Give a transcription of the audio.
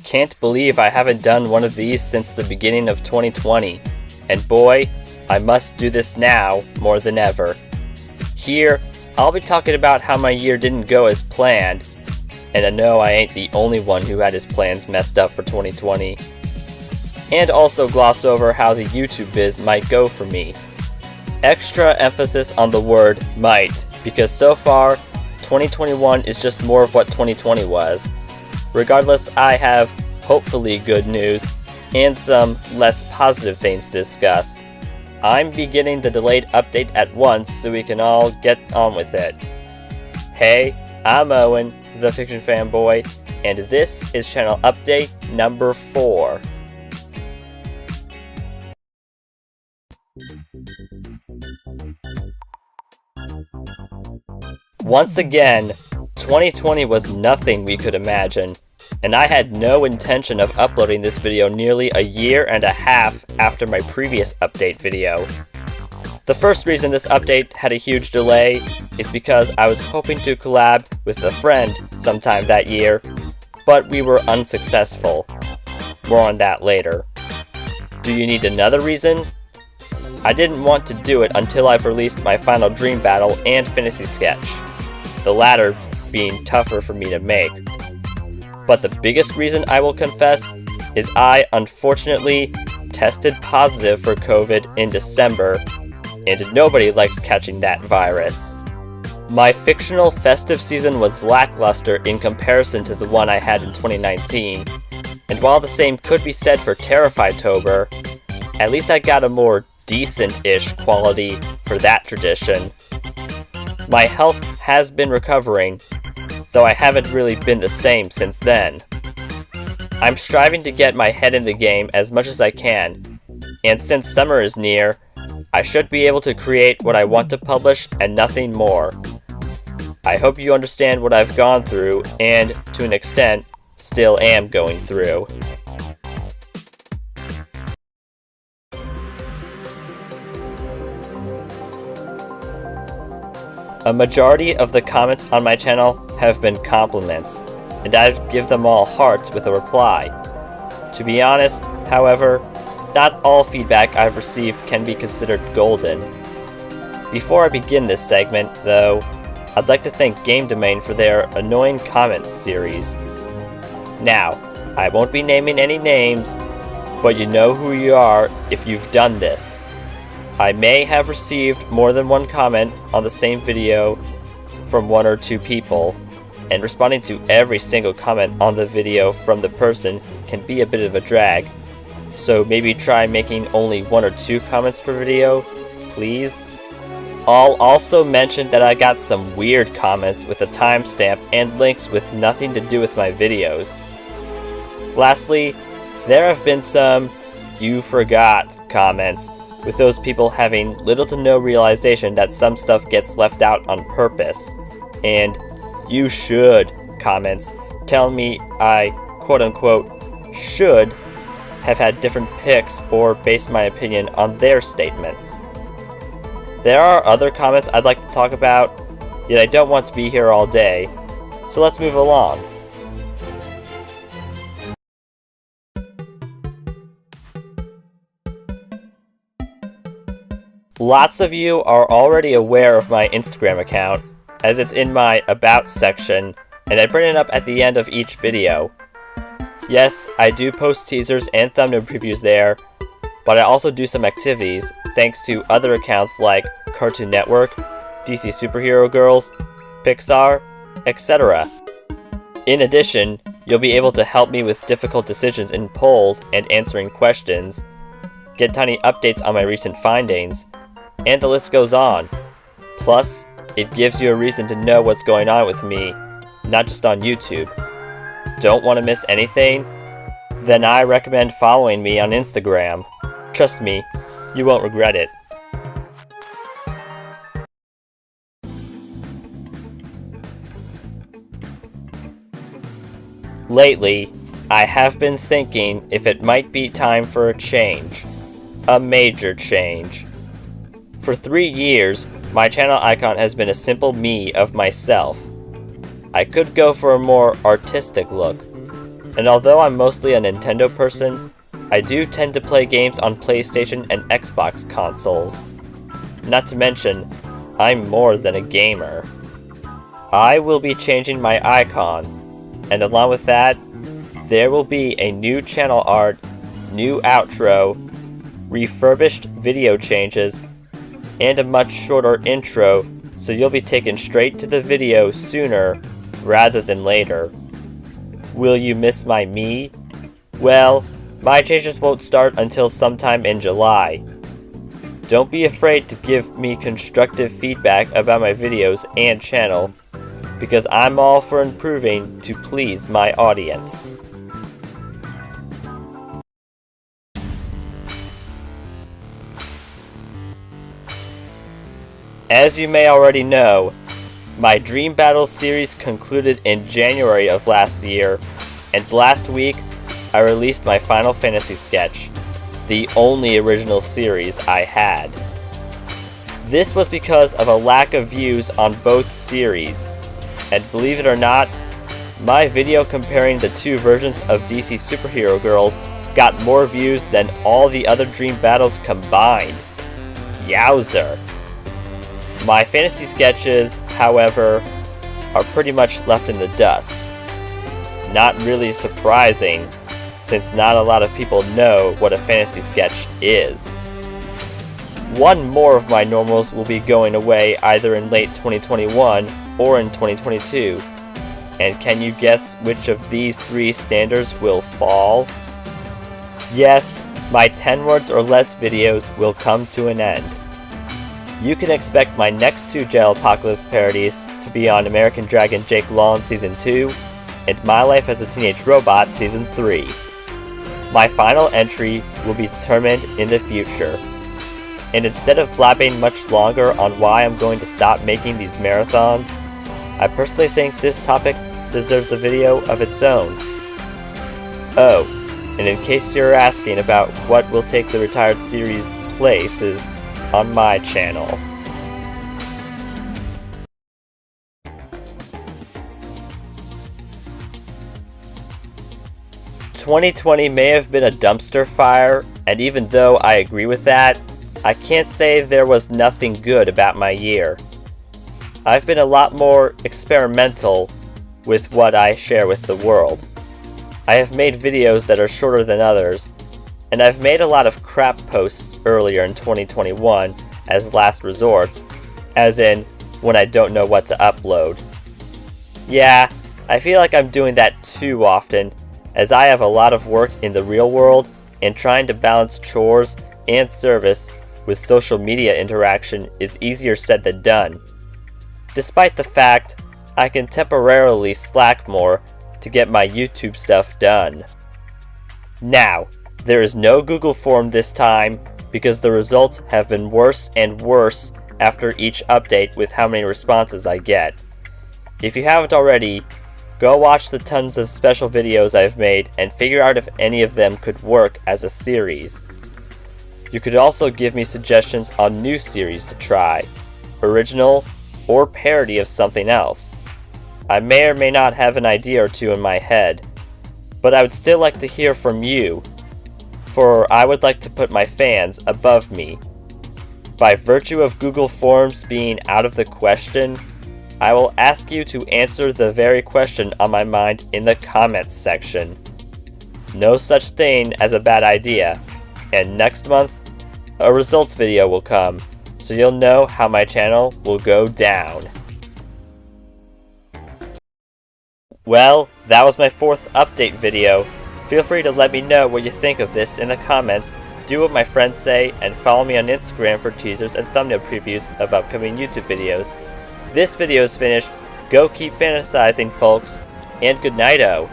Can't believe I haven't done one of these since the beginning of 2020, and boy, I must do this now more than ever. Here, I'll be talking about how my year didn't go as planned, and I know I ain't the only one who had his plans messed up for 2020. And also gloss over how the YouTube biz might go for me. Extra emphasis on the word might, because so far, 2021 is just more of what 2020 was. Regardless, I have hopefully good news and some less positive things to discuss. I'm beginning the delayed update at once so we can all get on with it. Hey, I'm Owen, the Fiction Fanboy, and this is channel update number 4. Once again, 2020 was nothing we could imagine, and I had no intention of uploading this video nearly a year and a half after my previous update video. The first reason this update had a huge delay is because I was hoping to collab with a friend sometime that year, but we were unsuccessful. More on that later. Do you need another reason? I didn't want to do it until I've released my final Dream Battle and Fantasy Sketch, the latter being tougher for me to make. But the biggest reason I will confess is I unfortunately tested positive for COVID in December, and nobody likes catching that virus. My fictional festive season was lackluster in comparison to the one I had in 2019, and while the same could be said for Terrify-tober, at least I got a more decent-ish quality for that tradition. My health has been recovering, though I haven't really been the same since then. I'm striving to get my head in the game as much as I can, and since summer is near, I should be able to create what I want to publish and nothing more. I hope you understand what I've gone through, and, to an extent, still am going through. A majority of the comments on my channel have been compliments, and I'd give them all hearts with a reply. To be honest, however, not all feedback I've received can be considered golden. Before I begin this segment, though, I'd like to thank Game Domain for their Annoying Comments series. Now, I won't be naming any names, but you know who you are if you've done this. I may have received more than one comment on the same video from one or two people, and responding to every single comment on the video from the person can be a bit of a drag, so maybe try making only 1 or 2 comments per video, please. I'll also mention that I got some weird comments with a timestamp and links with nothing to do with my videos. Lastly, there have been some "you forgot" comments, with those people having little to no realization that some stuff gets left out on purpose, and "you should" comments telling me I quote-unquote should have had different picks or based my opinion on their statements. There are other comments I'd like to talk about, yet I don't want to be here all day, so let's move along. Lots of you are already aware of my Instagram account, as it's in my About section, and I bring it up at the end of each video. Yes, I do post teasers and thumbnail previews there, but I also do some activities, thanks to other accounts like Cartoon Network, DC Superhero Girls, Pixar, etc. In addition, you'll be able to help me with difficult decisions in polls and answering questions, get tiny updates on my recent findings, and the list goes on. Plus, it gives you a reason to know what's going on with me, not just on YouTube. Don't want to miss anything? Then I recommend following me on Instagram. Trust me, you won't regret it. Lately, I have been thinking if it might be time for a change. A major change. For 3 years, my channel icon has been a simple me of myself. I could go for a more artistic look, and although I'm mostly a Nintendo person, I do tend to play games on PlayStation and Xbox consoles. Not to mention, I'm more than a gamer. I will be changing my icon, and along with that, there will be a new channel art, new outro, refurbished video changes, and a much shorter intro, so you'll be taken straight to the video sooner rather than later. Will you miss my me? Well, my changes won't start until sometime in July. Don't be afraid to give me constructive feedback about my videos and channel, because I'm all for improving to please my audience. As you may already know, my Dream Battle series concluded in January of last year, and last week I released my Final Fantasy sketch, the only original series I had. This was because of a lack of views on both series, and believe it or not, my video comparing the two versions of DC Superhero Girls got more views than all the other Dream Battles combined. Yowzer. My fantasy sketches, however, are pretty much left in the dust. Not really surprising, since not a lot of people know what a fantasy sketch is. One more of my normals will be going away either in late 2021 or in 2022. And can you guess which of these three standards will fall? Yes, my 10 words or less videos will come to an end. You can expect my next two Jail Apocalypse parodies to be on American Dragon Jake Long Season 2 and My Life as a Teenage Robot Season 3. My final entry will be determined in the future. And instead of blabbing much longer on why I'm going to stop making these marathons, I personally think this topic deserves a video of its own. Oh, and in case you're asking about what will take the retired series' place is on my channel. "2020 may have been a dumpster fire, and even though I agree with that, I can't say there was nothing good about my year. I've been a lot more experimental with what I share with the world. I have made videos that are shorter than others, and I've made a lot of crap posts earlier in 2021 as last resorts, as in when I don't know what to upload. Yeah, I feel like I'm doing that too often, as I have a lot of work in the real world, and trying to balance chores and service with social media interaction is easier said than done. Despite the fact, I can temporarily slack more to get my YouTube stuff done. Now, there is no Google form this time because the results have been worse and worse after each update with how many responses I get. If you haven't already, go watch the tons of special videos I've made and figure out if any of them could work as a series. You could also give me suggestions on new series to try, original or parody of something else. I may or may not have an idea or two in my head, but I would still like to hear from you, for I would like to put my fans above me. By virtue of Google Forms being out of the question, I will ask you to answer the very question on my mind in the comments section. No such thing as a bad idea, and next month, a results video will come, so you'll know how my channel will go down. Well, that was my 4th update video. Feel free to let me know what you think of this in the comments, do what my friends say, and follow me on Instagram for teasers and thumbnail previews of upcoming YouTube videos. This video is finished. Go keep fantasizing, folks, and good night-o.